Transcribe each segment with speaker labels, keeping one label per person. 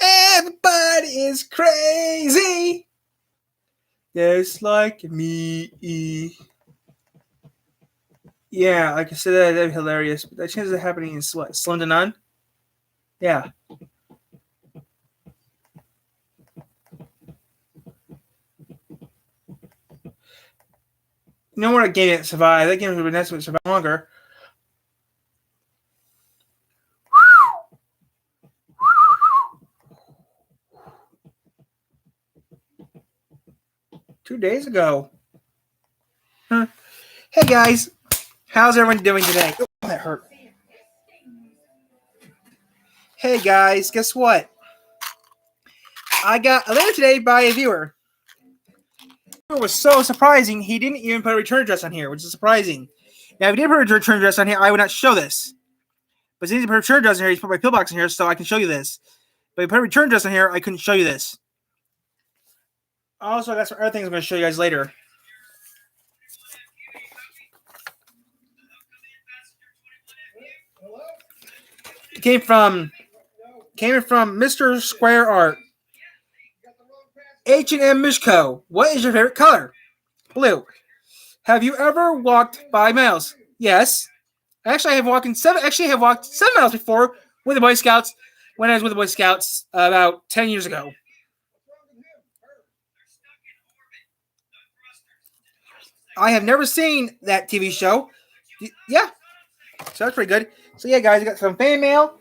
Speaker 1: Everybody is crazy. Just like me. Yeah, like I said, that'd be hilarious. But the chances of happening in Slim to none? Yeah. No more game that survived. That game would have been survive longer. Two days ago. Huh. Hey guys, how's everyone doing today? Oh, that hurt. Hey guys, guess what? I got a letter today by a viewer. It was so surprising, he didn't even put a return address on here, which is surprising. Now, if he did put a return address on here, I would not show this. But since he put a return address on here, he's put my pillbox in here, so I can show you this. But if he put a return address on here, I couldn't show you this. Also, I got some other things I'm going to show you guys later. It came from Mr. Square Art. H&M Mishko. What is your favorite color? Blue. Have you ever walked 5 miles? Yes. Actually, I have walked 7 miles before with the Boy Scouts when I was with the Boy Scouts about 10 years ago. I have never seen that TV show. Yeah. So that's pretty good. So yeah, guys, I got some fan mail.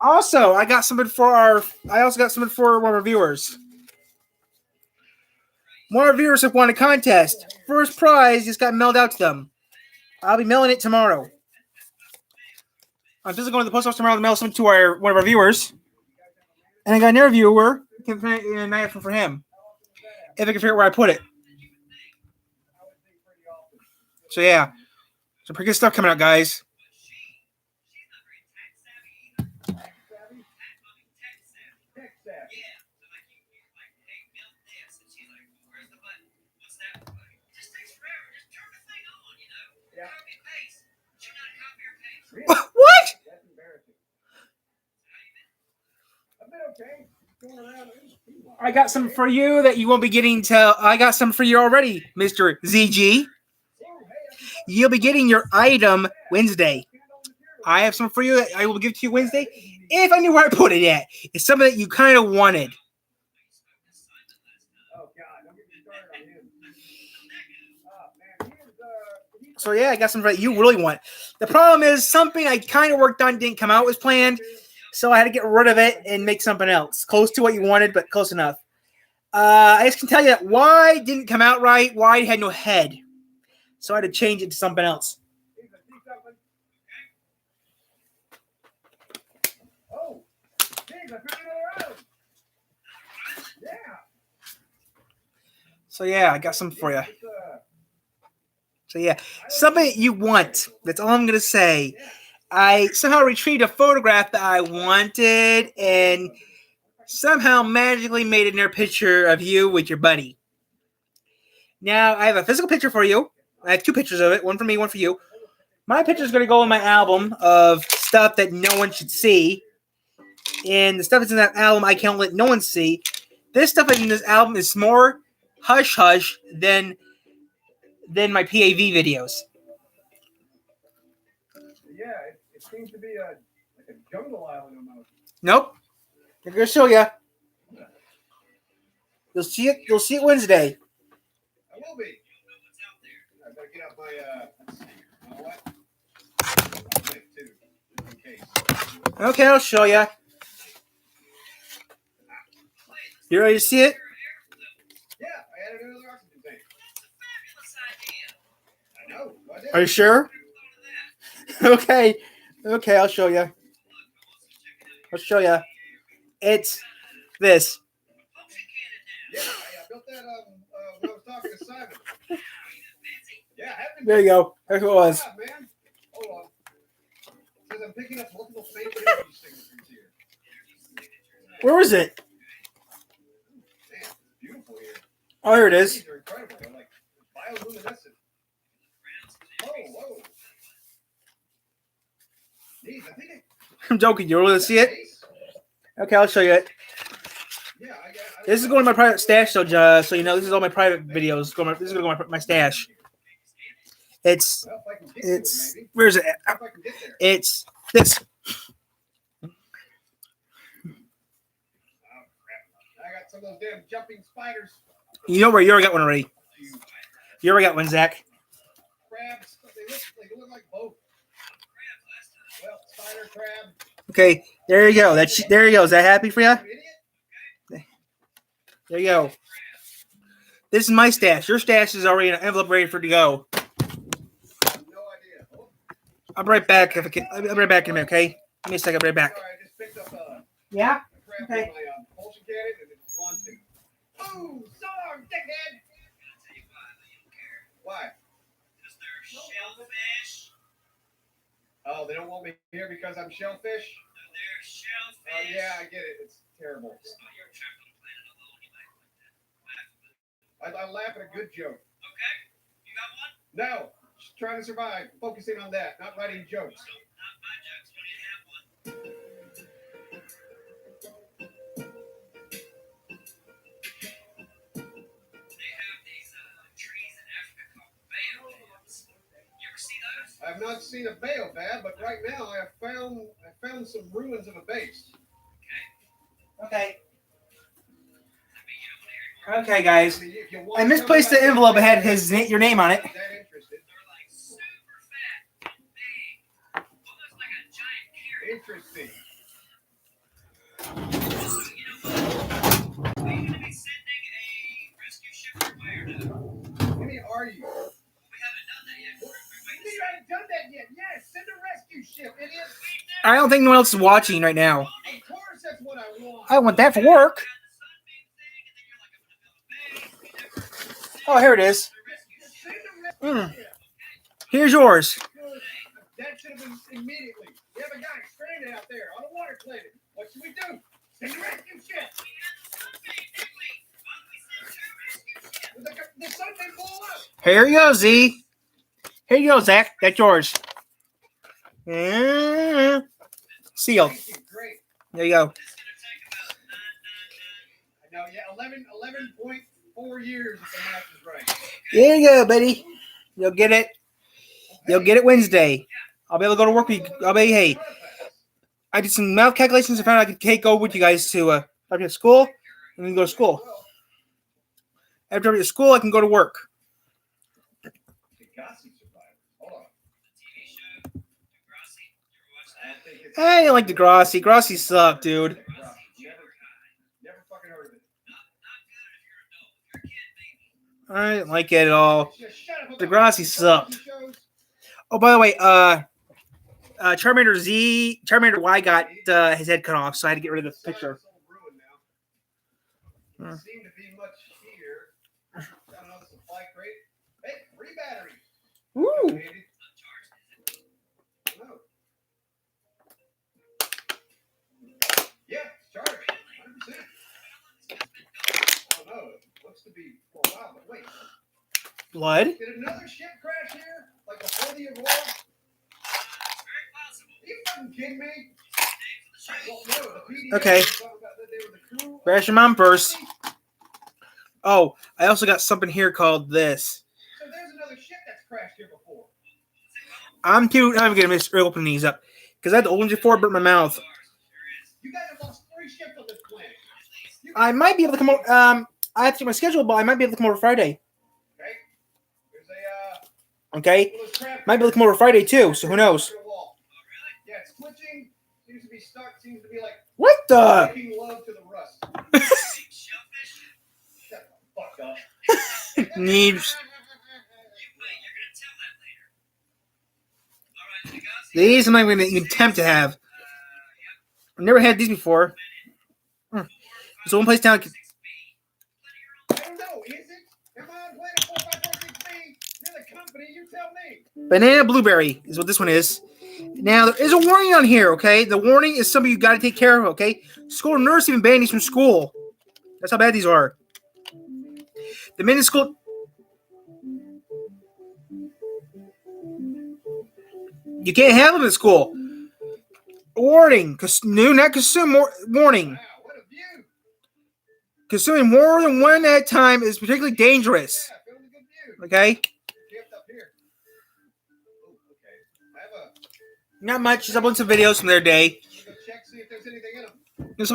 Speaker 1: Also, I got something for one of our viewers. More viewers have won a contest. First prize just got mailed out to them. I'll be mailing it tomorrow. I'm just going to the post office tomorrow to mail something to one of our viewers. And I got another viewer. And I have for him. If I can figure out where I put it. So yeah. Some pretty good stuff coming out, guys. What? I got some for you that you won't be getting till I got some for you already, Mr. ZG. You'll be getting your item Wednesday. I have some for you that I will give to you Wednesday. If I knew where I put it at. It's something that you kind of wanted. So yeah, I got something that you really want. The problem is something I kind of worked on didn't come out as planned. So I had to get rid of it and make something else. Close to what you wanted, but close enough. I just can tell you that Y didn't come out right. Y had no head. So I had to change it to something else. So yeah, I got something for you. So yeah, something you want. That's all I'm going to say. I somehow retrieved a photograph that I wanted and somehow magically made another picture of you with your buddy. Now, I have a physical picture for you. I have 2 pictures of it, one for me, one for you. My picture is going to go in my album of stuff that no one should see. And the stuff that's in that album, I can't let no one see. This stuff in this album is more hush-hush than my PAV videos. Yeah, it seems to be like a jungle island almost. Nope. I'm going to show you. You'll see it. You'll see it Wednesday. I will be. I better get out my. You know what? Okay, I'll show you. You ready to see it? Yeah, I added another oxygen tank. I know. Are you sure? Okay, I'll show you. It's this. Yeah, I built that when I was talking to Simon. Yeah, there you go. There it was. Yeah, man. Hold on. Because I'm picking up multiple fake energy signatures here. Where is it? Man, it's beautiful here. Oh, here it is. These are incredible. They're like bioluminescent. Whoa. Jeez, I'm joking. You want to see it? Okay, I'll show you it. This is going to my private stash, so you know, this is all my private videos. This is going to go my stash. It's where is it? It's this.
Speaker 2: Some of those damn jumping spiders.
Speaker 1: You know where you already got one already. You already got one, Zach.
Speaker 2: Crabs. They look like both. Well, spider, crab.
Speaker 1: Okay, there you go. There you go. Is that happy for you? There you go. This is my stash. Your stash is already in an envelope ready for it to go.
Speaker 2: No idea.
Speaker 1: I'll be right back. I'll be right back in a minute, okay? Give me a second. I'll be right back.
Speaker 2: Sorry, I just picked up
Speaker 1: Yeah?
Speaker 2: a crab
Speaker 1: Okay.
Speaker 2: with my propulsion cannon and it's launched it. Ooh, sorry, dickhead. Why?
Speaker 3: Because they're shellfish.
Speaker 2: Oh, they don't want me here because I'm shellfish?
Speaker 3: They're shellfish.
Speaker 2: Oh, yeah, I get it. It's terrible.
Speaker 3: Oh, you're trapped on a planet alone. You might like that.
Speaker 2: I laugh at a good joke.
Speaker 3: Okay. You got one?
Speaker 2: No, just trying to survive. Focusing on that, not writing jokes.
Speaker 3: So, not my jokes. Don't you have one? They have these trees in Africa called baobabs. You ever see those?
Speaker 2: I've not seen a baobab, but right now I found some ruins of a base.
Speaker 1: Okay.
Speaker 3: I mean, you don't want to hear more.
Speaker 1: Okay, guys.
Speaker 2: I mean, if you want
Speaker 1: I misplaced the envelope. It had your name on it.
Speaker 2: That interested.
Speaker 3: They're like super fat and big. Almost like a giant carrot.
Speaker 2: Interesting.
Speaker 3: You know what? Are you going to be sending a rescue ship your way or no?
Speaker 2: How many are you?
Speaker 3: We haven't done that yet. We're waiting.
Speaker 2: You haven't done that yet. Yes, send a rescue ship. It is.
Speaker 1: I don't think anyone else is watching right now.
Speaker 2: Of course, that's what I want.
Speaker 1: I want that for work. Oh, here it is.
Speaker 2: Send a rescue ship.
Speaker 1: Here's yours.
Speaker 2: Good. That should have been immediately. We have a guy stranded out there on a water planet. What should we do? Send a rescue ship. The sunbeam blew up.
Speaker 1: Here you go, Z. Here you go, Zach. That's yours. Sealed.
Speaker 2: Thank you. Great.
Speaker 1: There you go.
Speaker 2: I know, yeah, 11.4 years if the math is right.
Speaker 1: There you go, buddy. You'll get it. You'll get it Wednesday. I'll be able to go to work. Hey, I did some math calculations and found I could take over with you guys to school and then go to school. After I get to school, I can go to work. I didn't like Degrassi. Degrassi sucked, dude.
Speaker 2: Never fucking heard of it.
Speaker 1: I didn't like it at all.
Speaker 2: Just shut up.
Speaker 1: Degrassi sucked. Oh, by the way, Charmander Y got his head cut off, so I had to get rid of the picture.
Speaker 2: Doesn't seem to be much here. Got another supply crate. Hey, 3 batteries.
Speaker 1: Woo!
Speaker 2: No. Yeah, it's charged. 100%. Oh no, it looks to be for a while, but wait.
Speaker 1: Blood?
Speaker 2: Did another ship crash here? Like before the Aurora? Are you fucking kidding me? Well, no, the PDA
Speaker 1: Okay.
Speaker 2: talking about that they were the crew.
Speaker 1: Crash your mom first. Oh, I also got something here called this.
Speaker 2: So there's another ship that's crashed here before.
Speaker 1: I'm gonna miss opening these up because I had the old ones before, burnt my mouth.
Speaker 2: You guys have lost 3 ships on this planet.
Speaker 1: I might be able to come over. I have to check my schedule, but I might be able to come over Friday.
Speaker 2: Okay. There's a
Speaker 1: Okay,
Speaker 2: one of those crab
Speaker 1: might be able to come over Friday too. So who knows?
Speaker 2: Yeah, it's twitching. Seems to be stuck. Seems to be like
Speaker 1: What the?
Speaker 2: making love to the rust. Shut the fuck up.
Speaker 1: Needs. These I'm not going to even attempt to have. I've never had these before. There's one place down.
Speaker 2: I don't know. Is it? Am I on planet 4546B? You're the company. You tell me.
Speaker 1: Banana blueberry is what this one is. Now there is a warning on here. Okay, the warning is something you got to take care of. Okay, school nurse even banned these from school. That's how bad these are. The men in school. You can't have them in school. Warning. Do not consume more. Warning.
Speaker 2: Wow, what a view.
Speaker 1: Consuming more than one at a time is particularly dangerous.
Speaker 2: Yeah, film a good view.
Speaker 1: Okay?
Speaker 2: Camped up here. Oh, okay. I have a.
Speaker 1: Not much. Just uploading some videos from their day.
Speaker 2: I'm gonna go check, see if there's anything in them.
Speaker 1: I'm just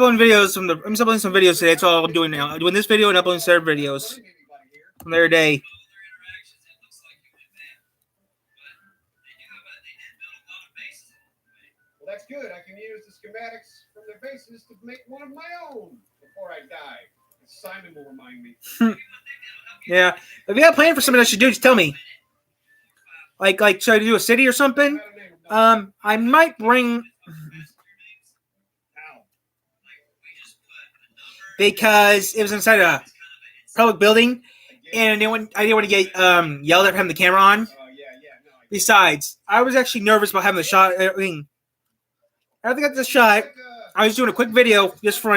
Speaker 1: uploading some videos today. That's all I'm doing now. I'm doing this video and uploading their videos
Speaker 2: Anybody here?
Speaker 1: from their day.
Speaker 3: All their interactions, it looks like it went bad. But they did build a lot of bases along the way.
Speaker 2: Well, that's good. I can use the schematics from their bases to make one of my own before I die. Simon will remind me.
Speaker 1: Yeah. If you have a plan for something I should do, just tell me. Like, should I do a city or something? I might bring
Speaker 2: How?
Speaker 1: because it was inside a public building, and I didn't want to get yelled at for having the camera on.
Speaker 2: Oh, yeah. No,
Speaker 1: Besides, I was actually nervous about having the shot. I mean, after I got the shot, I was doing a quick video just for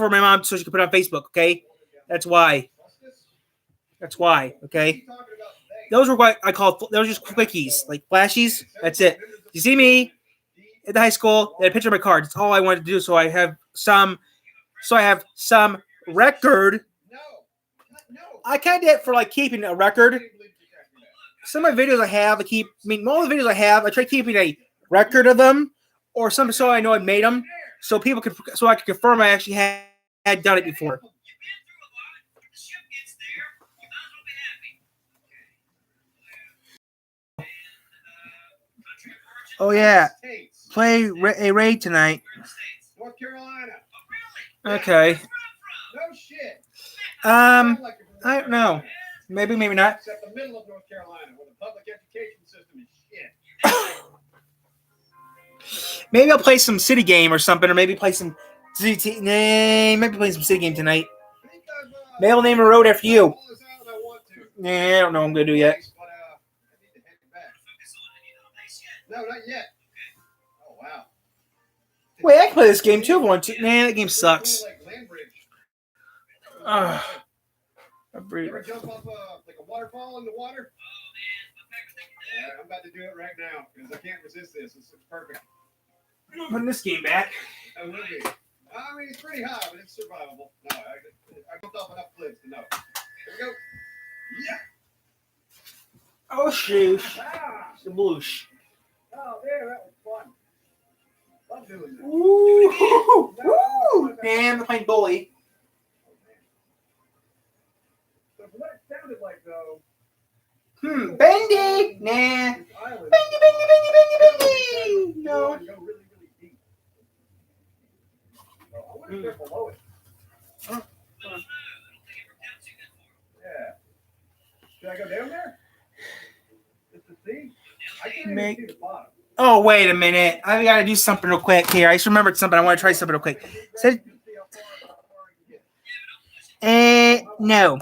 Speaker 1: my mom so she could put it on Facebook. Okay, that's why. That's why. Okay, those were what I call. Those were just quickies, like flashies. That's it. You see me at the high school. They had a picture of my card. That's all I wanted to do. So I have some. Record. I kind of did it for like keeping a record. Some of my videos I have, all the videos I have, I try keeping a record of them, or some so I know I made them, so I could confirm I actually had done it before.
Speaker 3: You've been through a lot. When the ship gets there, you might as well be happy. Country of origin.
Speaker 1: Oh yeah,
Speaker 2: States.
Speaker 1: play a raid tonight.
Speaker 3: States.
Speaker 2: North Carolina.
Speaker 3: Oh, really?
Speaker 1: Okay.
Speaker 3: Where I'm
Speaker 2: No shit.
Speaker 1: Um,
Speaker 2: Sound like you're from North
Speaker 1: I don't know.
Speaker 2: Carolina.
Speaker 1: Maybe not.
Speaker 2: Except the middle of North Carolina, where the public education system is shit.
Speaker 1: Maybe I'll play some city game or something, or maybe play some maybe play some city game tonight.
Speaker 2: I think I've,
Speaker 1: Maybe I'll name a road after you.
Speaker 2: all this out I want to.
Speaker 1: Nah, I don't know what I'm gonna do yet.
Speaker 2: But, I need to head back.
Speaker 3: focus on any little base yet?
Speaker 2: No, not yet. Oh, wow.
Speaker 1: Wait, I can play this game too if I want to. Nah, that game sucks.
Speaker 2: Cool, like land bridge.
Speaker 1: Ugh. A
Speaker 2: You
Speaker 1: breather.
Speaker 2: ever jump off like a waterfall in the water?
Speaker 3: Oh, man. My favorite thing to do.
Speaker 2: I'm about to do it right now because I can't resist this. It's perfect.
Speaker 1: I'm putting this game back.
Speaker 2: I will be. I mean, it's pretty high, but it's survivable. No, I jumped off enough cliffs to know. Here we go. Yeah.
Speaker 1: Oh shoot.
Speaker 2: Ah.
Speaker 1: Sploosh.
Speaker 2: Oh, there, that was fun. Love doing that.
Speaker 1: Ooh. Woo. Damn, I'm playing bully.
Speaker 2: So what it sounded like, though,
Speaker 1: Bendy. Nah.
Speaker 2: this island,
Speaker 1: Bendy. No.
Speaker 2: go really, really deep. So I wonder if they're below it.
Speaker 3: Let us know. I don't think it worked out too good for them.
Speaker 2: Yeah. Should I go down there? Just to see? I can't even
Speaker 1: Make-
Speaker 2: see the bottom.
Speaker 1: Oh, wait a minute. I gotta do something real quick here. I just remembered something. I want to try something real quick. Said, no.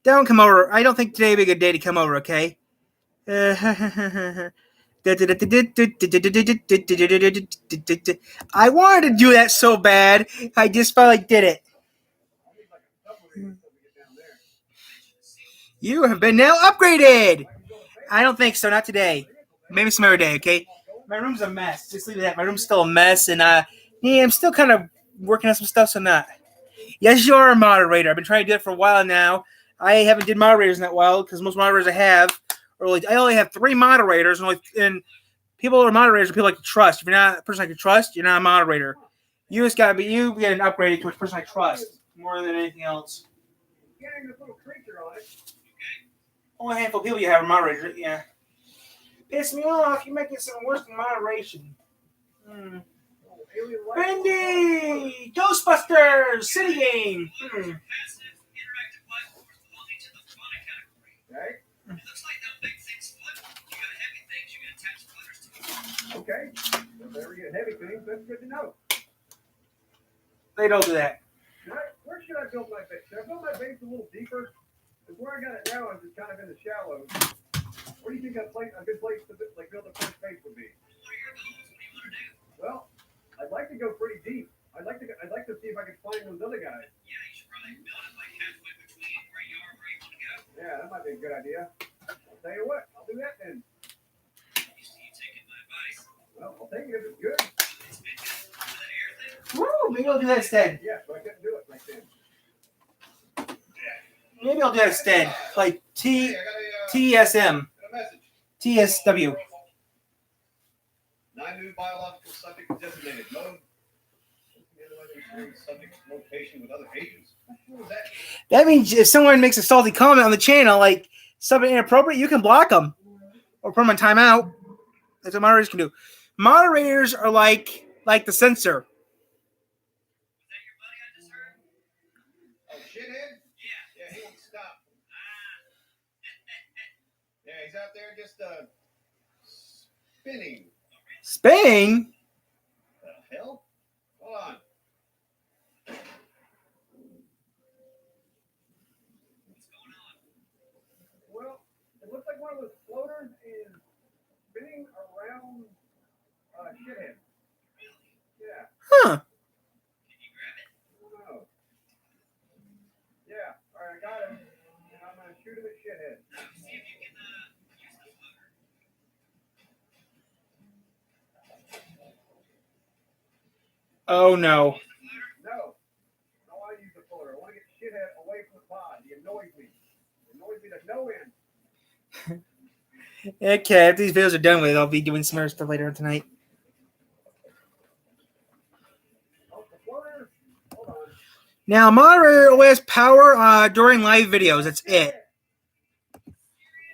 Speaker 1: Don't come over. I don't think today would be a good day to come over, okay? I wanted to do that so bad. I just finally did it. You have been now upgraded. I don't think so. Not today. Maybe some other day, okay? My room's a mess. Just leave it at that. My room's still a mess, and I'm still kind of working on some stuff, so not. Yes, you are a moderator. I've been trying to do it for a while now. I haven't did moderators in that while because most moderators I have are like I only have 3 moderators, and people who are moderators are people I can trust. If you're not a person I can trust, you're not a moderator. You just gotta be get an upgrade to a person I trust more than anything else.
Speaker 2: Getting this little creature on it.
Speaker 1: Only a handful of people you have a moderator. Yeah. Piss me off. You make it sound worse than moderation. Bendy! Ghostbusters! City game!
Speaker 3: Passive interactive life forms belonging to the fauna category.
Speaker 2: Okay.
Speaker 3: It looks like they'll make things flip. You got heavy things, you can attach splitters to them.
Speaker 2: Okay. So there we get heavy things. That's good to know.
Speaker 1: They don't do that.
Speaker 2: Where should I build my base? Should I build my base a little deeper? Because where I got it now is just kind of in the shallows. Where do you think a good place to build a first base would be?
Speaker 3: What are your goals? What do you want to do?
Speaker 2: Well, I'd like to go pretty deep. I'd like to see if I can find those other guys.
Speaker 3: Yeah, you should probably build it like halfway between where you are and where you want to go.
Speaker 2: Yeah, that might be a good idea. I'll tell you what, I'll do that then.
Speaker 3: You see, you taking my advice.
Speaker 2: Well, I'll take it if it's good.
Speaker 3: It's been good. Is that an air thing?
Speaker 1: Woo, maybe I'll do that instead.
Speaker 2: Yeah, so I couldn't do it like then.
Speaker 1: Maybe I'll do that instead. Like
Speaker 2: Hey, I got
Speaker 1: TSM,
Speaker 2: a message.
Speaker 1: TSW.
Speaker 2: 9 new biological subjects designated. No subject location with other agents. What was that?
Speaker 1: That means if someone makes a salty comment on the channel, like something inappropriate, you can block them or put them on timeout. That's what moderators can do. Moderators are like the censor.
Speaker 3: Was that your buddy I just heard?
Speaker 2: Oh, shithead?
Speaker 3: Yeah.
Speaker 2: Yeah, he won't stop.
Speaker 3: Ah.
Speaker 2: Yeah, he's out there just spinning.
Speaker 1: Spinning?
Speaker 2: The hell? Hold on.
Speaker 3: What's going on?
Speaker 2: Well, it looks like one of those floaters is spinning around shithead.
Speaker 3: Really?
Speaker 2: Yeah.
Speaker 1: Huh.
Speaker 3: Can you grab it?
Speaker 2: Oh. Yeah. All right, I got him. And I'm gonna shoot him at shithead.
Speaker 3: See if you can use the floater.
Speaker 1: Oh no.
Speaker 3: Use the floater?
Speaker 2: No. I don't want to use the floater. I want to get shithead away from the pod. He annoys me. He annoys me to no end.
Speaker 1: Okay, after these videos are done with, I'll be doing some other stuff later on tonight.
Speaker 2: Oh, the floater. Hold on.
Speaker 1: Now, moderator only has power during live videos. That's it.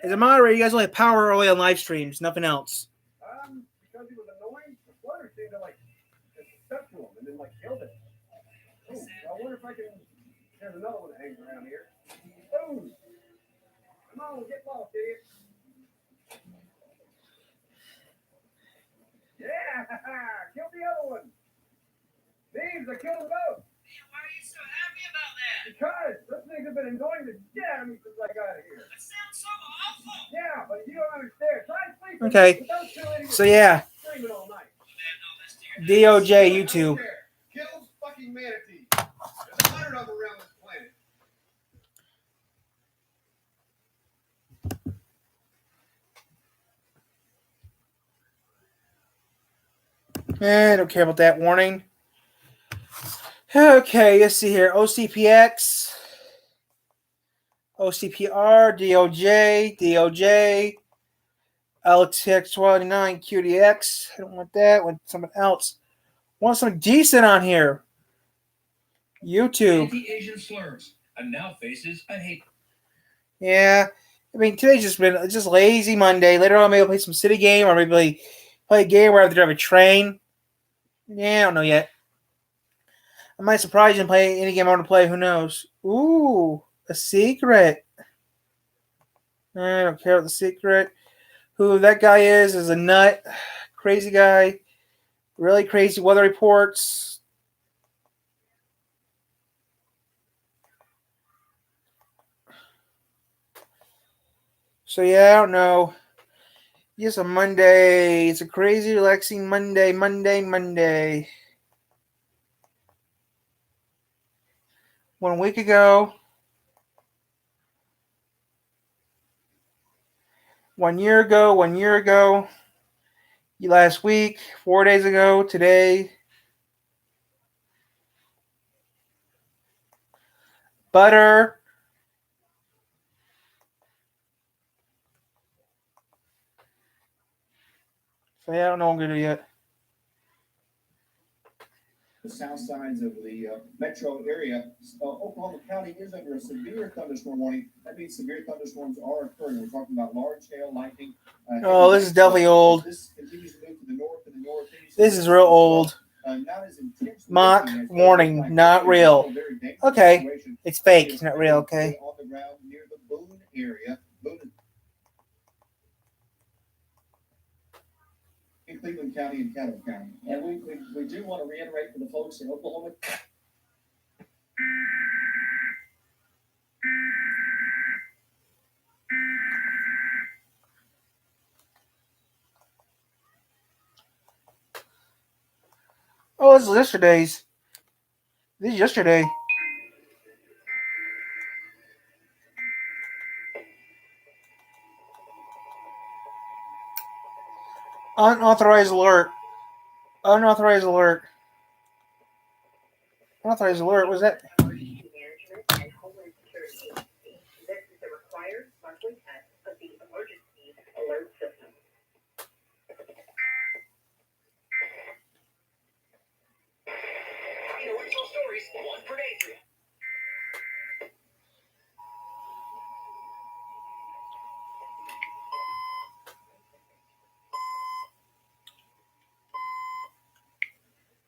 Speaker 1: As a moderator, you guys only have power only on live streams, nothing else.
Speaker 2: Because he was annoying, the floater seemed to it stuck to him and then killed it. Oh, I wonder if I can. There's another one that hangs around here. Oh, come on, get lost, idiot. Yeah, killed the other one. Thieves, I killed them both.
Speaker 3: Man, why are you so happy about that?
Speaker 2: Because those things have been annoying the shit out of me since I got here.
Speaker 3: That sounds so awful.
Speaker 2: Yeah, but you don't understand. Try sleeping
Speaker 1: Okay.
Speaker 2: with those two idiots
Speaker 1: So yeah,
Speaker 2: screaming all night.
Speaker 3: Well, add all this to your
Speaker 1: DOJ YouTube.
Speaker 2: Kill fucking manatees. There's 100 of them around this planet.
Speaker 1: I don't care about that warning. Okay, let's see here. OCPX, OCPR, DOJ, DOJ, LTX29, QDX. I don't want that. I want something else. I want something decent on here. YouTube.
Speaker 4: Anti-Asian slurs and now faces a hate.
Speaker 1: Yeah. I mean, today's just been just lazy Monday. Later on, maybe I'll play some city game or maybe play a game where I have to drive a train. Yeah, I don't know yet. I might surprise you and play any game I want to play. Who knows? Ooh, a secret. I don't care about the secret. Who that guy is a nut. Crazy guy. Really crazy weather reports. So yeah, I don't know. Yes, a Monday. It's a crazy, relaxing Monday. 1 week ago. 1 year ago. 1 year ago. Last week. 4 days ago. Today. Butter. So yeah, I don't know what I'm going to do yet.
Speaker 5: The south sides of the metro area. Oklahoma County is under a severe thunderstorm warning. That means severe thunderstorms are occurring. We're talking about large hail, lightning.
Speaker 1: Oh, this is definitely old.
Speaker 5: This continues to move to the north and the northeast.
Speaker 1: This is real old.
Speaker 5: Not as intense.
Speaker 1: Mock warning, not real. Okay, it's fake. It's not real. Okay.
Speaker 5: On the ground near the Boone area. Boone in Cleveland County and Caddo County.
Speaker 6: And we do want to reiterate for the folks in Oklahoma.
Speaker 1: Oh, this is yesterday's. This is yesterday. Unauthorized alert. Unauthorized alert. Unauthorized alert. Was that?
Speaker 7: Emergency Management and Homeland Security Agency. This is the required monthly test of the emergency alert system.
Speaker 3: Original stories, one per day.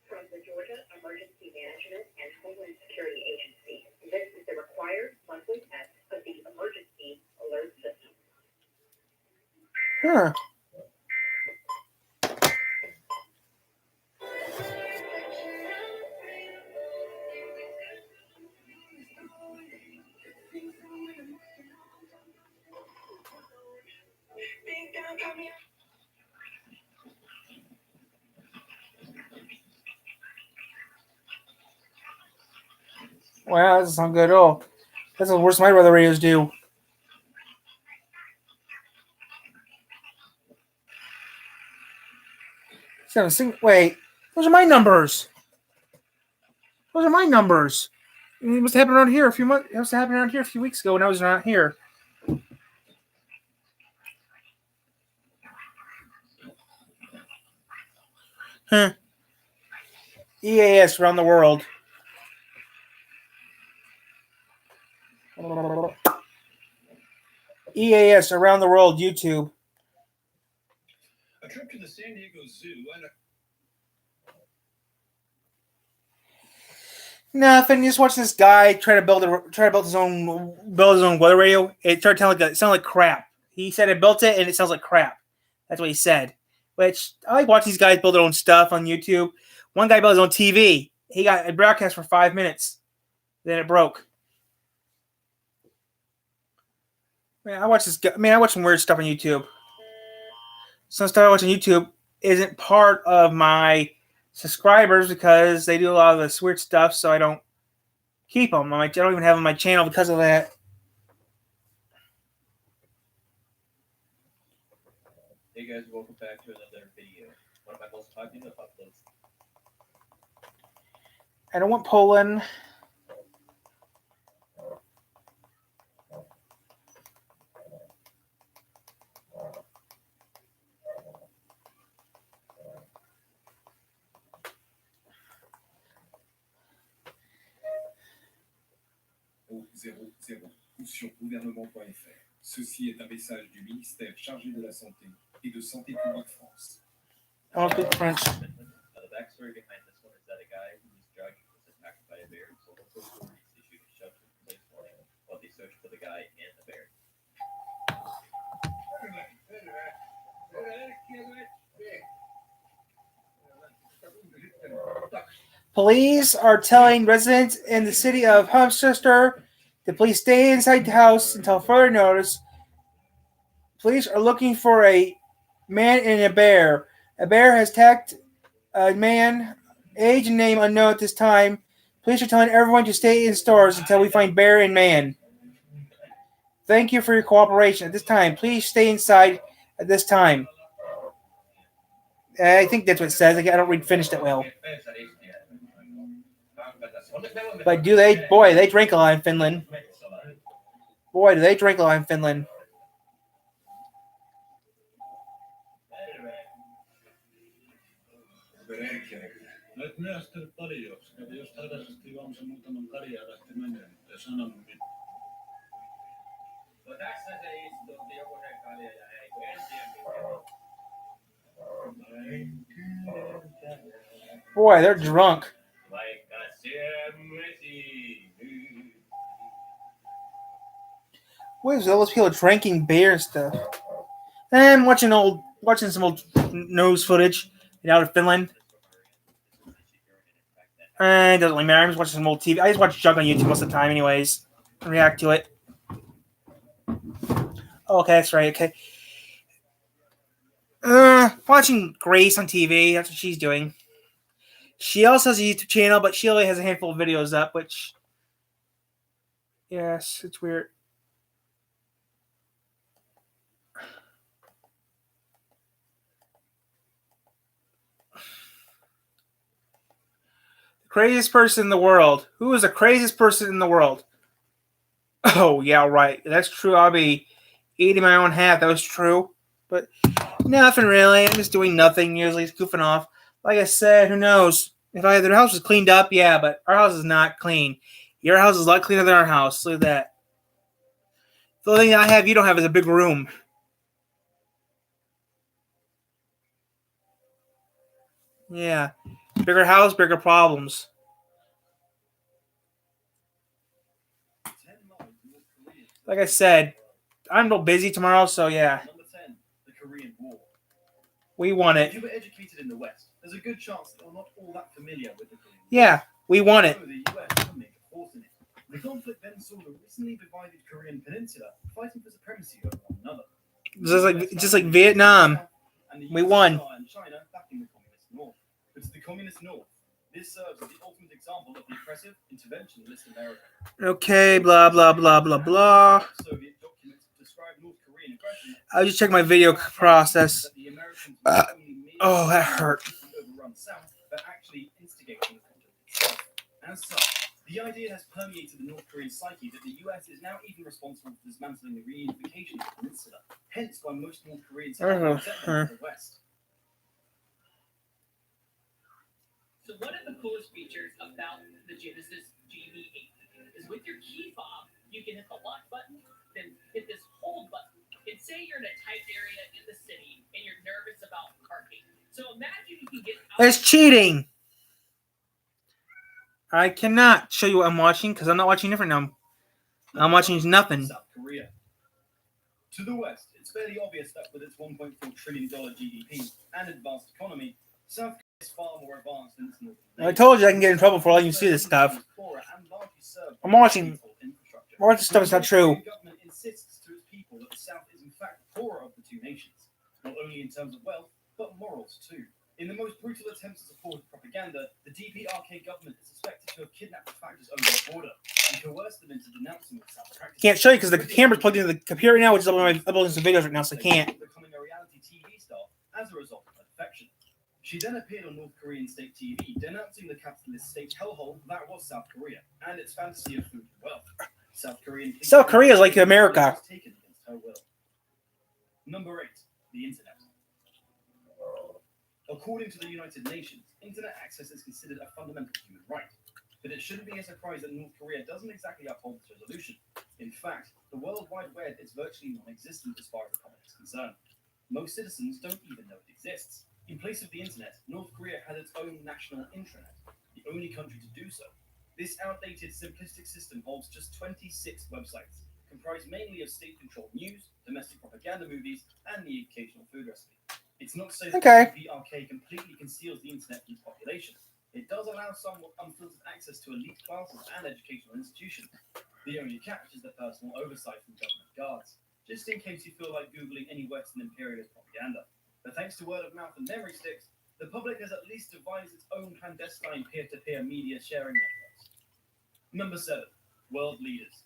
Speaker 7: From the Georgia Emergency Management and Homeland Security Agency. This is the required monthly test of the emergency alert system.
Speaker 1: Huh. Wow, that doesn't sound good at all. That's the worst my weather radios do. Wait, those are my numbers. Those are my numbers. It must have happened around here a few months. It must have happened around here a few weeks ago when I was not here. Huh. EAS around the world. EAS around the world. YouTube.
Speaker 4: A trip to the San Diego Zoo and
Speaker 1: Nothing. Just watch this guy try to build his own weather radio. It started sounded like crap. He said I built it and it sounds like crap. That's what he said. Which I like watching these guys build their own stuff on YouTube. One guy built his own TV. He got a broadcast for 5 minutes. Then it broke. Man, I watch some weird stuff on YouTube. Some stuff I watch on YouTube isn't part of my subscribers because they do a lot of this weird stuff, so I don't keep them. I don't even have them on my channel because of that.
Speaker 8: Hey guys, welcome back to another video. One of my most popular uploads.
Speaker 1: I don't want Poland.
Speaker 9: Au 00 ou sur gouvernement.fr. Ceci est un message du ministère chargé de la Santé et de Santé publique France.
Speaker 1: I don't speak French.
Speaker 8: The backstory behind this one is that a guy who was judged was attacked by a bear, so local authorities issued a shelter-in-place warning while they searched for the guy and the bear.
Speaker 1: Police are telling residents in the city of Humchester to please stay inside the house until further notice. Police are looking for a man and a bear. A bear has attacked a man, age and name unknown at this time. Police are telling everyone to stay in stores until we find bear and man. Thank you for your cooperation. At this time, please stay inside at this time. I think that's what it says. I don't read finished it well. But they drink a lot in Finland. Boy, do they drink a lot in Finland.
Speaker 9: Olet myöhästynyt paljon. Kävi just hätäisesti juomassa muutaman karjaa lähti menemään, mutta sanonut mitään.
Speaker 8: No tässä se istui joku sen kalja ja ei kun en tiedä
Speaker 1: Boy, they're drunk.
Speaker 8: vaikka siemesi.
Speaker 1: What is all those people drinking beer and stuff? And watching some old news footage out of Finland. It doesn't really matter. I'm just watching some old TV. I just watch junk on YouTube most of the time, anyways. And react to it. Oh, okay, that's right. Okay. Watching Grace on TV. That's what she's doing. She also has a YouTube channel, but she only has a handful of videos up, which, yes, it's weird. Craziest person in the world. Who is the craziest person in the world? Oh, yeah, right. That's true. I'll be eating my own hat. That was true. But nothing really. I'm just doing nothing. Usually goofing off. Like I said, who knows? If their house was cleaned up, yeah, but our house is not clean. Your house is a lot cleaner than our house. Look at that. The only thing I have you don't have is a big room. Yeah. Bigger house, bigger problems.
Speaker 8: 10 miles North Korea.
Speaker 1: Like I said, I'm a little busy tomorrow, so yeah.
Speaker 8: Number 10, the Korean War.
Speaker 1: We won
Speaker 8: If
Speaker 1: it.
Speaker 8: you were educated in the West, there's a good chance that you're not all that familiar with the Korean War.
Speaker 1: Yeah, we won it.
Speaker 8: Although the US was a major force in it. The conflict then saw the recently divided Korean peninsula fighting for supremacy over one another.
Speaker 1: Just like Vietnam.
Speaker 8: And the
Speaker 1: We won.
Speaker 8: USSR and China backing the communist North. But to the communist North, this serves as the ultimate example of the oppressive interventionist America.
Speaker 1: Okay, blah, blah, blah, blah, blah.
Speaker 8: Soviet documents describe North Korean aggression.
Speaker 1: I'll just check my video process.
Speaker 8: That the Americans
Speaker 1: Oh, that hurt.
Speaker 8: overrun South, but actually instigating the conflict itself. As such, the idea has permeated the North Korean psyche that the US is now even responsible for dismantling the reunification of the peninsula. Hence why most North Koreans have resentment of the West.
Speaker 10: So one of the coolest features about the Genesis GB8 is with your key fob, you can hit the lock button, then hit this hold button. And say you're in a tight area in the city and you're nervous about parking. So imagine you can get out.
Speaker 1: That's cheating. I cannot show you what I'm watching because I'm not watching different now. I'm watching nothing.
Speaker 8: South Korea. To the west, it's fairly obvious that with its $1.4 trillion GDP and advanced economy, South Korea is far more advanced than its northern
Speaker 1: I told you I can get in trouble for letting you see this stuff. I'm watching more of this stuff is not true.
Speaker 8: The government insists to its people that the South is in fact poorer of the two nations, not only in terms of wealth, but morals too. In the most brutal attempts to support propaganda, the DPRK government is suspected to have kidnapped the factors over the border and coerced them into denouncing the South practices.
Speaker 1: Can't show you because the camera's plugged into the computer right now, which is uploading some videos right now, so I can't.
Speaker 8: Becoming a reality TV star as a result of her defection. She then appeared on North Korean state TV, denouncing the capitalist state hellhole that was South Korea and its fantasy of food and wealth. South Korea is like America. Taken against her will. Number 8, the internet. According to the United Nations, internet access is considered a fundamental human right. But it shouldn't be a surprise that North Korea doesn't exactly uphold this resolution. In fact, the World Wide Web is virtually non-existent as far as the public is concerned. Most citizens don't even know it exists. In place of the internet, North Korea has its own national intranet, the only country to do so. This outdated, simplistic system holds just 26 websites, comprised mainly of state-controlled news, domestic propaganda movies, and the occasional food recipe. It's not to say that the DPRK completely conceals the internet from its population. It does allow somewhat unfiltered access to elite classes and educational institutions. The only catch is the personal oversight from government guards, just in case you feel like Googling any Western imperialist propaganda. But thanks to word of mouth and memory sticks, the public has at least devised its own clandestine peer-to-peer media sharing networks. Number 7, world leaders.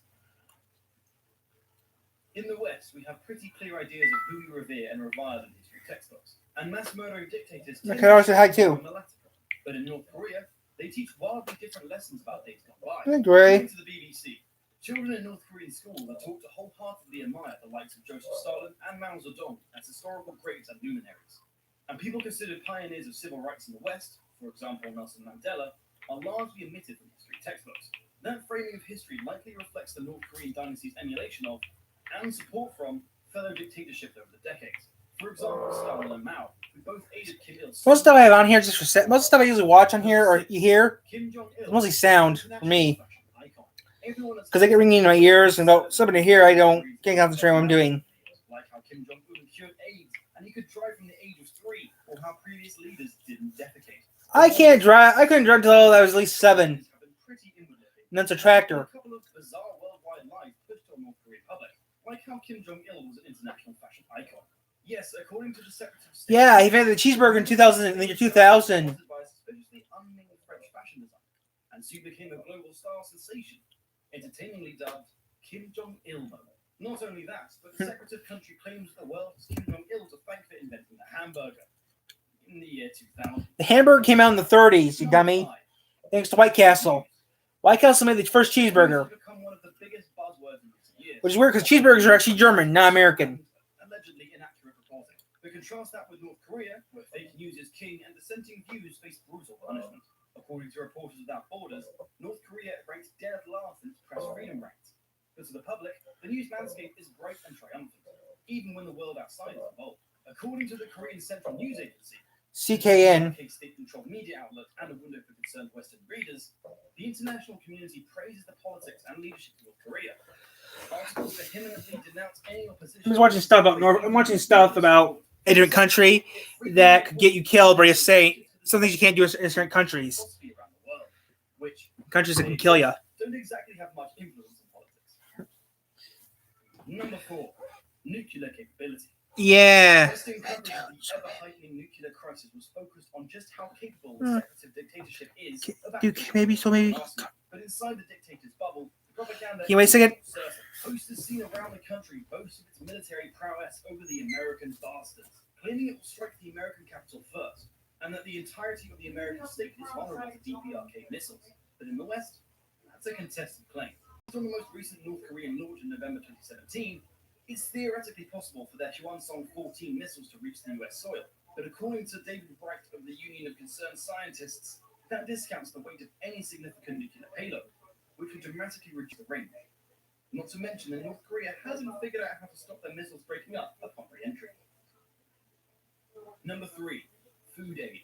Speaker 8: In the West, we have pretty clear ideas of who we revere and revile in history textbooks, and mass murdering dictators tend
Speaker 1: Okay, I say hi too.
Speaker 8: But in North Korea, they teach wildly different lessons about days gone by.
Speaker 1: I agree.
Speaker 8: According to the BBC, children in North Korean schools are taught to wholeheartedly admire the likes of Joseph Stalin and Mao Zedong as historical greats and luminaries. And people considered pioneers of civil rights in the West, for example Nelson Mandela, are largely omitted from history textbooks. That framing of history likely reflects the North Korean dynasty's emulation of and support from fellow dictatorships over the decades. For example, Stalin and Mao, who both aided Kim Il-sung.
Speaker 1: Most stuff I have on here just for most stuff I usually watch on here or you hear,
Speaker 8: Kim Jong-il,
Speaker 1: it's mostly sound for me.
Speaker 8: Everyone
Speaker 1: Because I get ringing in my ears and about something to hear, I can't concentrate on what I'm doing.
Speaker 8: Like how Kim Jong-un cured AIDS and he could drive from the age of 3, or how previous leaders didn't defecate.
Speaker 1: I can't drive. I couldn't drive until I was at least 7. And that's a tractor.
Speaker 8: A couple of bizarre worldwide lies pushed on North Korean public, like how Kim Jong-il was an international fashion icon. Yes, according to the Secretary of State.
Speaker 1: Yeah, he invented the cheeseburger in 2000. In the year 2000.
Speaker 8: By a suspiciously unnamed French fashion designer, and soon became a global star sensation, entertainingly dubbed Kim Jong-il. Not only that, but the Secretary of Country claims the world has Kim Jong-il to thank for inventing the hamburger in the year 2000.
Speaker 1: The hamburger came out in the 30s, you dummy. Thanks to White Castle. White Castle made the first cheeseburger,
Speaker 8: Become one of the biggest buzzwords in recent years.
Speaker 1: which is weird because cheeseburgers are actually German, not American.
Speaker 8: Allegedly inaccurate reporting. But contrast that with North Korea, where fake news is king and dissenting views face brutal punishment. According to Reporters Without Borders, North Korea ranks dead last in its press freedom rates. But to the public, the news landscape is bright and triumphant, even when the world outside is involved. According to the Korean Central News Agency,
Speaker 1: CKN.
Speaker 8: a state-controlled media outlet and a window for concerned Western readers, the international community praises the politics and leadership of North Korea. Articles vehemently denounce any opposition.
Speaker 1: I'm just watching stuff about I'm watching stuff about a different country that could get you killed by just saying some things you can't do in certain countries. Countries that can kill you.
Speaker 8: Don't exactly have much influence in politics. Number 4, nuclear capability.
Speaker 1: Yeah.
Speaker 8: Western coverage of the ever-heightening nuclear crisis was focused on just how capable the secretive dictatorship is of
Speaker 1: Maybe.
Speaker 8: But inside the dictator's bubble, the propaganda
Speaker 1: Can you wait a second?
Speaker 8: Posters seen around the country boast of its military prowess over the American bastards, claiming it will strike the American capital first, and that the entirety of the American state is vulnerable to DPRK missiles. But in the West, that's a contested claim. From the most recent North Korean launch in November 2017, it's theoretically possible for their Hwasong-14 missiles to reach the US soil. But according to David Wright of the Union of Concerned Scientists, that discounts the weight of any significant nuclear payload, which would dramatically reduce the range. Not to mention that North Korea hasn't figured out how to stop their missiles breaking up upon re-entry. Number 3, food aid.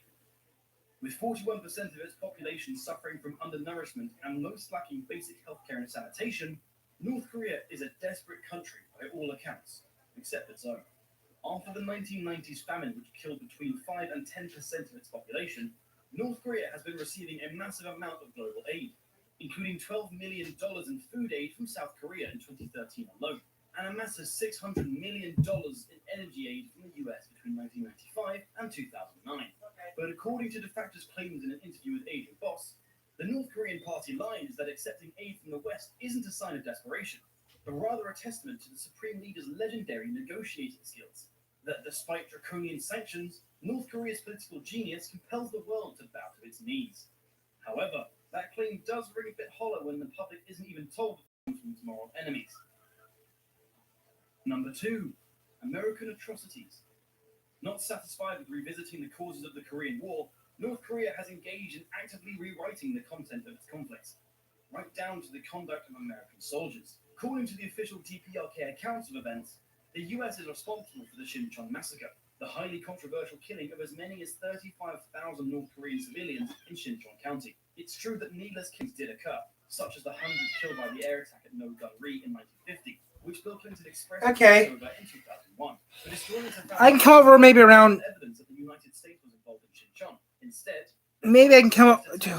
Speaker 8: With 41% of its population suffering from undernourishment and most lacking basic healthcare and sanitation, North Korea is a desperate country by all accounts, except its own. After the 1990s famine, which killed between 5 and 10% of its population, North Korea has been receiving a massive amount of global aid, including $12 million in food aid from South Korea in 2013 alone, and a massive $600 million in energy aid from the US between 1995 and 2009. But according to de facto's claims in an interview with Adrian Boss, the North Korean party line is that accepting aid from the West isn't a sign of desperation, but rather a testament to the Supreme Leader's legendary negotiating skills. That despite draconian sanctions, North Korea's political genius compels the world to bow to its knees. However, that claim does ring a bit hollow when the public isn't even told from its moral enemies. Number 2, American atrocities. Not satisfied with revisiting the causes of the Korean War, North Korea has engaged in actively rewriting the content of its conflicts, right down to the conduct of American soldiers. According to the official DPRK accounts of events, the US is responsible for the Shincheon massacre, the highly controversial killing of as many as 35,000 North Korean civilians in Shincheon County. It's true that needless killings did occur, such as the hundreds killed by the air attack at No Gun Ri in 1950, which Bill Clinton expressed in 2001. But historians have found
Speaker 1: I can come over maybe around.
Speaker 8: evidence that the United States was involved in Shincheon. Instead,
Speaker 1: Maybe I can come up. Dude,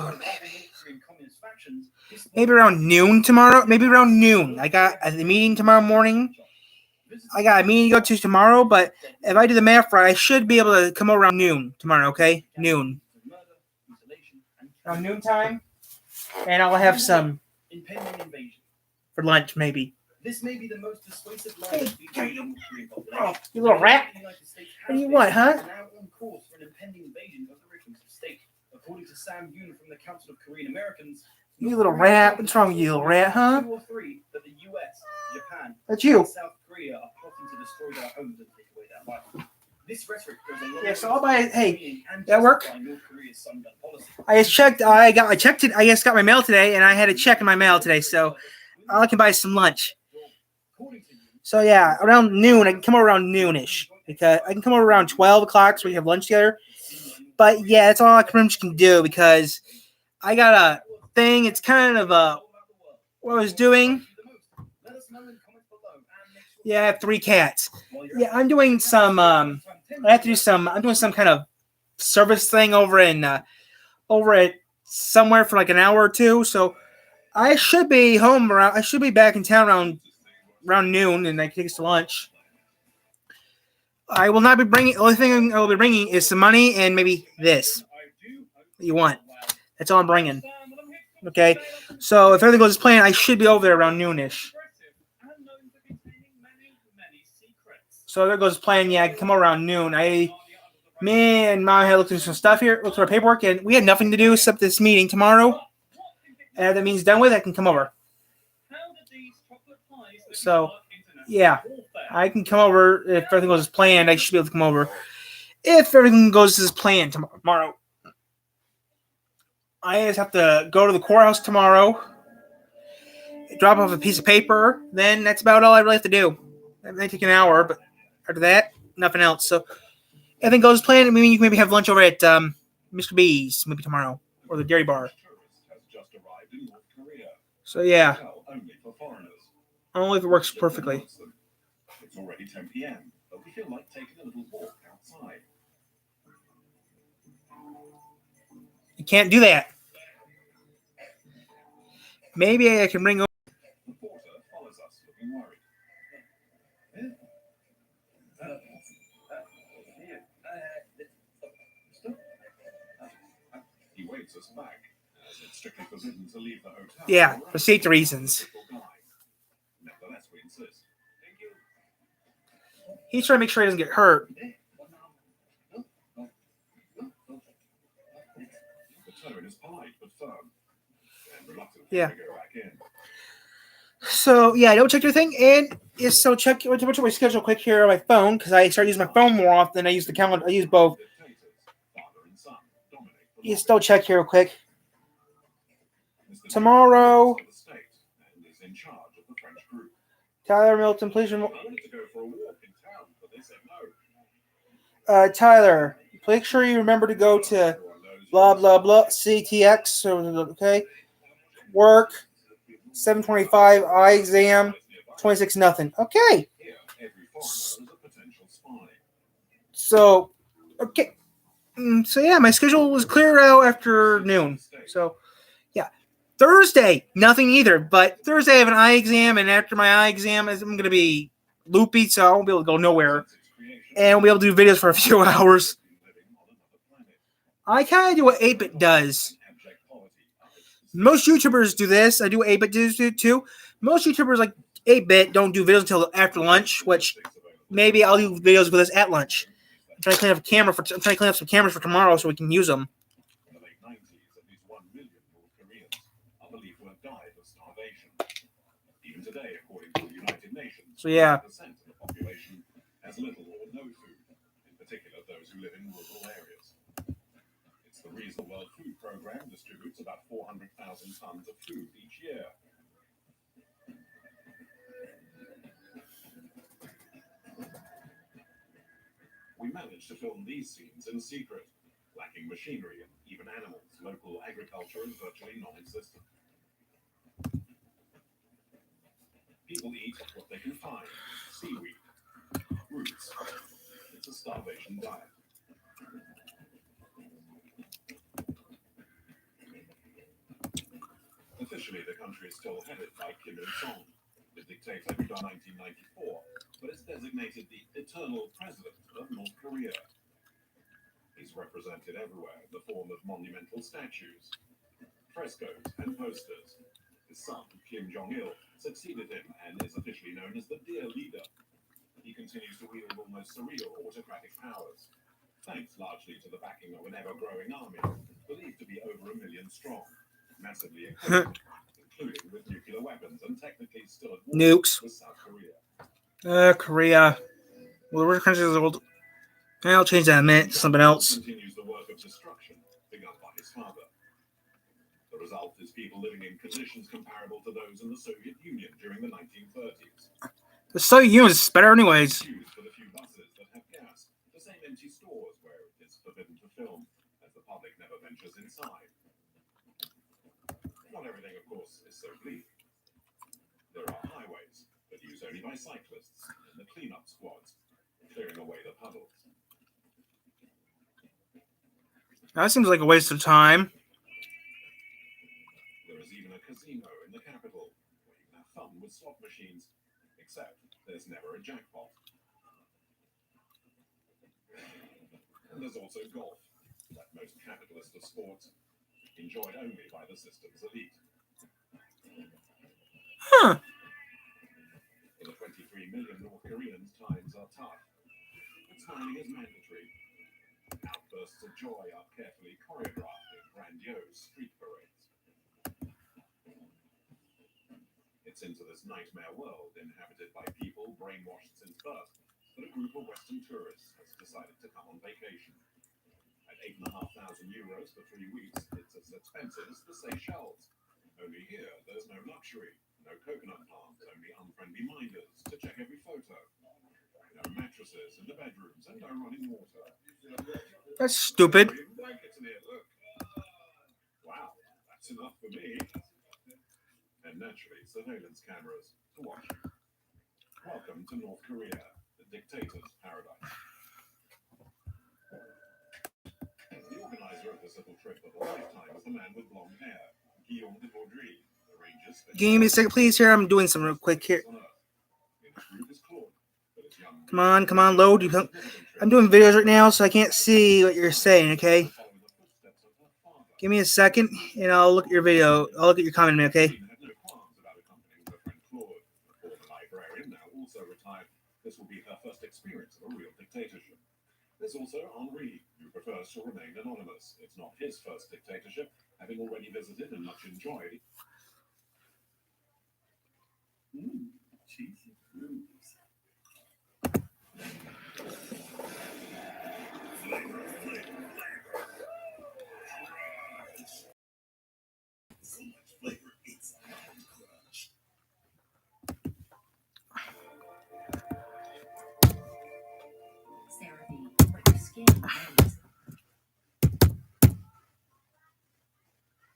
Speaker 1: maybe around noon tomorrow. Maybe around noon. I got a meeting tomorrow morning. I got a meeting to go to tomorrow, but if I do the math right, I should be able to come over around noon tomorrow, okay? Noon. Around noon time. And I'll have some for lunch, maybe.
Speaker 8: This may be the most persuasive line
Speaker 1: Hey,
Speaker 8: of featuring
Speaker 1: you little rat. What do you want, huh?
Speaker 8: now on course for an impending invasion of the reclusive state. According to Sam Yoon from the Council of Korean Americans,
Speaker 1: You little rat. What's wrong with you, little rat, huh?
Speaker 8: 2 or 3 that the US, Japan,
Speaker 1: That's you.
Speaker 8: and South Korea are plotting to destroy their homes and take away their life. This rhetoric goes a long
Speaker 1: Yeah, so
Speaker 8: way
Speaker 1: I'll buy.
Speaker 8: to
Speaker 1: Hey,
Speaker 8: and
Speaker 1: that work?
Speaker 8: justifying North Korea's sun gun policy.
Speaker 1: I just checked. I checked it. I just got my mail today, and I had a check in my mail today, so I can buy some lunch. So yeah, around noon. I can come over around noonish because I can come over around 12 o'clock so we have lunch together. But yeah, that's all I pretty much can do because I got a thing. It's kind of what I was doing. Yeah, I have 3 cats. Yeah, I'm doing some. I have to do some. I'm doing some kind of service thing over at somewhere for like an hour or 2. So I should be home around. I should be back in town around noon, and I can take us to lunch. I will not be bringing. The only thing I will be bringing is some money and maybe this. What you want? That's all I'm bringing. Okay. So if everything goes as planned, I should be over there around noonish. So if it goes as planned, yeah, I can come around noon. Me and Mom had looked through some stuff here, looked through our paperwork, and we had nothing to do except this meeting tomorrow. And if that means done with, I can come over. So, yeah, I can come over if everything goes as planned. I should be able to come over if everything goes as planned tomorrow. I just have to go to the courthouse tomorrow, drop off a piece of paper. Then that's about all I really have to do. That may take an hour, but after that, nothing else. So, if everything goes as planned, maybe you can have lunch over at Mr. B's maybe tomorrow or the dairy bar. So yeah, only if it works perfectly.
Speaker 2: It's already 10 p.m., but we feel like taking a little walk outside.
Speaker 1: You can't do that. Maybe I can bring over.
Speaker 2: The porter follows us, looking worried. He waves us back, as it's strictly forbidden to leave the hotel.
Speaker 1: Yeah, for safety reasons.
Speaker 2: Nevertheless, we insist. Thank you.
Speaker 1: He's trying to make sure he doesn't get hurt.
Speaker 2: The tone is polite but firm, and reluctant
Speaker 1: Yeah.
Speaker 2: to go back in.
Speaker 1: So yeah, don't check your thing, and yes, so check my schedule quick here on my phone because I start using my phone more often. I use the calendar. I use both. You still check here real quick. Tomorrow, Tyler Milton, please remove. Tyler, make sure you remember to go to blah blah blah CTX. Okay, work 7:25 eye exam 26 nothing. Okay. So okay. So yeah, my schedule was clear out after noon. So yeah, Thursday nothing either. But Thursday I have an eye exam, and after my eye exam, I'm going to be loopy, so I won't be able to go nowhere, and I'll be able to do videos for a few hours. I kind of do what 8-Bit does. Most YouTubers do this. I do what 8-Bit does too. Most YouTubers like 8-Bit don't do videos until after lunch, which maybe I'll do videos with us at lunch. I'm trying to clean up some cameras for tomorrow so we can use them.
Speaker 2: In the late 90s, at least 1 million North Koreans are believed to have died of starvation. Even today, according to the United Nations,
Speaker 1: So yeah.
Speaker 2: 1% of the population has little or no food, in particular those who live in rural areas. It's the reason the World Food Program distributes about 400,000 tons of food each year. We managed to film these scenes in secret, lacking machinery and even animals. Local agriculture is virtually non-existent. People eat what they can find: seaweed, roots. It's a starvation diet. Officially, the country is still headed by Kim Il-sung, the dictator who died in 1994, but is designated the eternal president of North Korea. He's represented everywhere in the form of monumental statues, frescoes, and posters. His son, Kim Jong-il, succeeded him and is officially known as the Dear Leader. He continues to wield almost surreal autocratic powers, thanks largely to the backing of an ever-growing army, believed to be over 1 million strong, massively equipped, including with nuclear weapons and technically still at war
Speaker 1: Nukes.
Speaker 2: with South Korea.
Speaker 1: Korea. Well, the country is old. I'll change that in a minute to something else.
Speaker 2: Continues the work of destruction begun by his father. The result is people living in conditions comparable to those in the Soviet Union during the 1930s.
Speaker 1: The Soviet Union is better anyways.
Speaker 2: Used for the few buses that have gas, the same empty stores where it is forbidden to film, as the public never ventures inside. Not everything, of course, is so bleak. There are highways, but used only by cyclists and the cleanup squads, clearing away the puddles.
Speaker 1: That seems like a waste of time.
Speaker 2: There is even a casino in the capital, where you can have fun with slot machines, except there's never a jackpot. And there's also golf, that most capitalist of sports, enjoyed only by the system's elite.
Speaker 1: Huh.
Speaker 2: For the 23 million North Koreans, times are tough. But smiling is mandatory. bursts of joy are carefully choreographed in grandiose street parades. It's into this nightmare world inhabited by people brainwashed since birth that a group of Western tourists has decided to come on vacation. At €8,500 for 3 weeks, it's as expensive as the Seychelles. Only here, there's no luxury, no coconut palms, only unfriendly minders to check every photo. No mattresses in the bedrooms and no running water.
Speaker 1: That's stupid.
Speaker 2: Blankets in here, look. Wow, that's enough for me. And naturally, surveillance cameras to watch you. Welcome to North Korea, the dictator's paradise. The organizer of this little trip of a lifetime is the man with blonde hair, Guillaume de Vaudry. The Rangers.
Speaker 1: Give me a second, please. Here, I'm doing some real quick here. Come on, load. I'm doing videos right now, so I can't see what you're saying. Okay. Give me a second, and I'll look at your video. I'll look at your comment, okay?
Speaker 2: This will be her first experience of a real dictatorship. There's also Henri, who prefers to remain anonymous. It's not his first dictatorship, having already visited and much enjoyed. Cheesy grooves.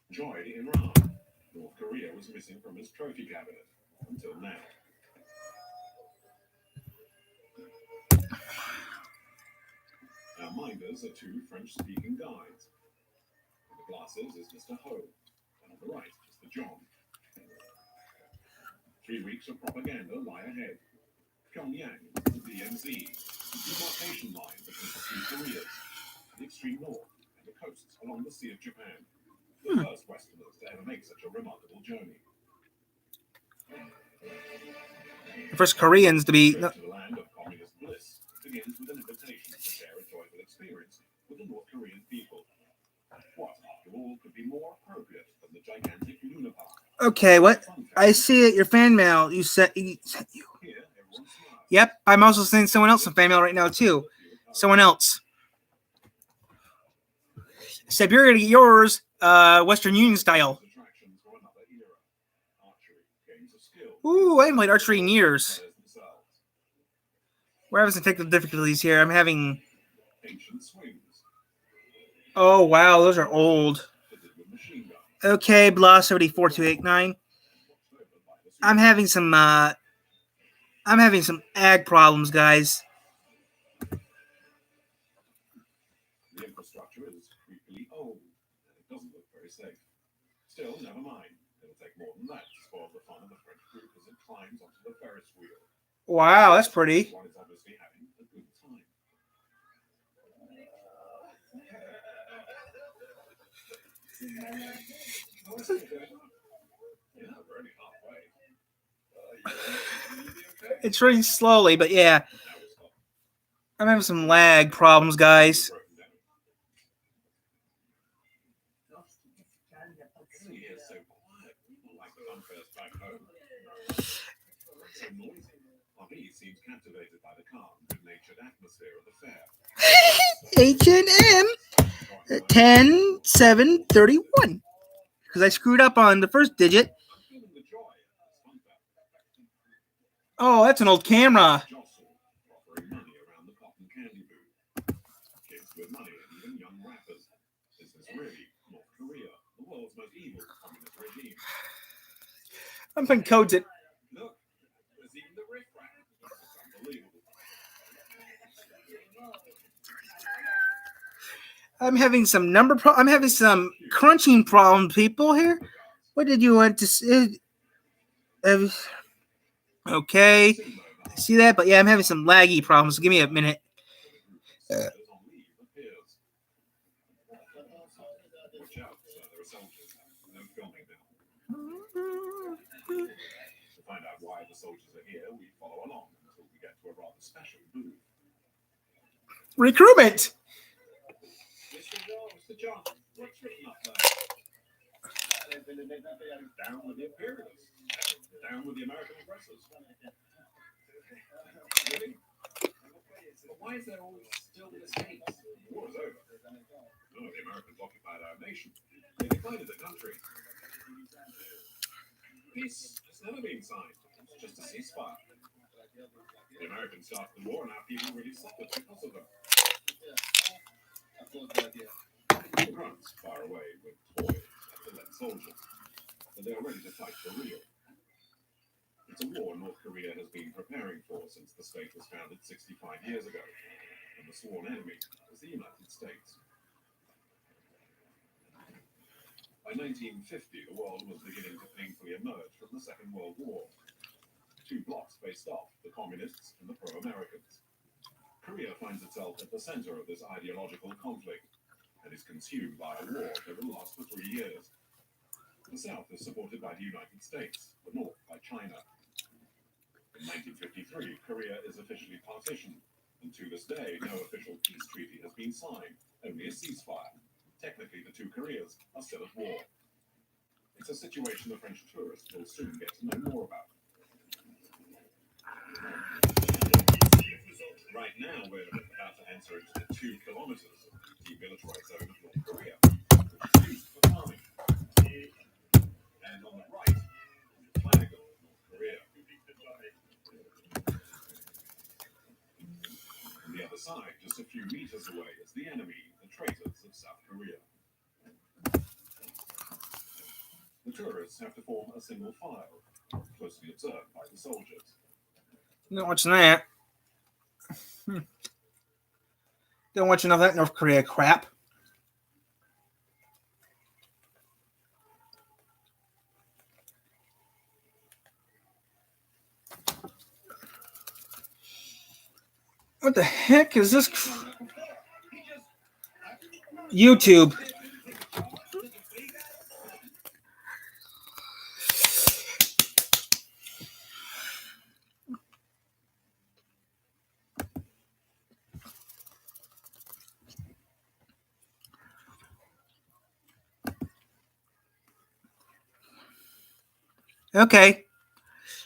Speaker 2: Enjoyed in Iran. North Korea was missing from his trophy cabinet until now. Our minders are 2 French-speaking guides. On the glasses is Mr. Ho, and on the right is the John. 3 weeks of propaganda lie ahead. Pyongyang, the DMZ, the demarcation line between the 2 Koreas, the extreme north, and the coasts along the Sea of Japan. The first Westerners to ever make such a remarkable journey.
Speaker 1: The first Koreans to be.
Speaker 2: To the land of communist bliss begins with an invitation to share a joyful experience with the North Korean people. What, after all, could be more appropriate than the gigantic Luna Park?
Speaker 1: Okay, what? I see it. Your fan mail. You sent you. Yep, I'm also sending someone else some fan mail right now too. Someone else. Said you're gonna get yours, Western Union style. Ooh, I haven't played archery in years. We're having some technical difficulties here. I'm having. Oh wow, those are old. Okay, blah 74,289. I'm having some ag problems, guys.
Speaker 2: The infrastructure is creepily old, and it doesn't look very safe. Still, never mind. It'll take more than that to spoil the fun of the French group as it climbs onto the Ferris wheel.
Speaker 1: Wow, that's pretty.
Speaker 2: One is obviously having a good time. Yeah, we're only halfway.
Speaker 1: It's running slowly, but yeah. I'm having some lag problems, guys.
Speaker 2: Seems captivated by the calm, good-natured atmosphere of the fair.
Speaker 1: H&M 10-731. Because I screwed up on the first digit. Oh, that's an old camera.
Speaker 2: Offering money around the cotton candy booth. Kids with money and even young rappers. This is really North Korea, the world's most evil communist regime.
Speaker 1: I'm putting codes in.
Speaker 2: Look, there's even the riff-raff. It's unbelievable.
Speaker 1: I'm having some I'm having some crunching problem, people here. What did you want to say? Okay, I see that, but yeah, I'm having some laggy problems. So give me a minute.
Speaker 2: Watch out, there are soldiers. No filming now. To find out why the soldiers are here, we follow along until we get to a rather special booth.
Speaker 1: Recruitment.
Speaker 2: John, what's written up there? Down with the imperialists. Down with the American aggressors. Really? But why is there all still in the States? The war is over. No, the Americans occupied our nation. They divided the country. Peace has never been signed. It's just a ceasefire. The Americans started the war and our people really suffered because of them. The grunts far away with toys to let soldiers. But they are ready to fight for real. It's a war North Korea has been preparing for since the state was founded 65 years ago, and the sworn enemy was the United States. By 1950, the world was beginning to painfully emerge from the Second World War. Two blocs faced off, the communists and the pro-Americans. Korea finds itself at the center of this ideological conflict and is consumed by a war that will last for 3 years. The South is supported by the United States, the North by China. In 1953, Korea is officially partitioned, and to this day, no official peace treaty has been signed, only a ceasefire. Technically, the two Koreas are still at war. It's a situation the French tourists will soon get to know more about. Right now, we're about to enter into the 2 kilometers of the demilitarized zone of North Korea, which is used for farming. And on the right, the flag of North Korea. On the other side, just a few meters away, is the enemy, the traitors of South Korea. The tourists have to form a single file, closely observed by the soldiers.
Speaker 1: Not watching that. Don't watch enough of that North Korea crap. What the heck is this? YouTube. Okay.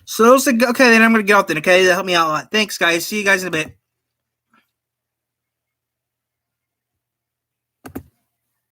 Speaker 1: So those are, okay, then I'm going to get out then, okay? That helped me out a lot. Thanks, guys. See you guys in a bit.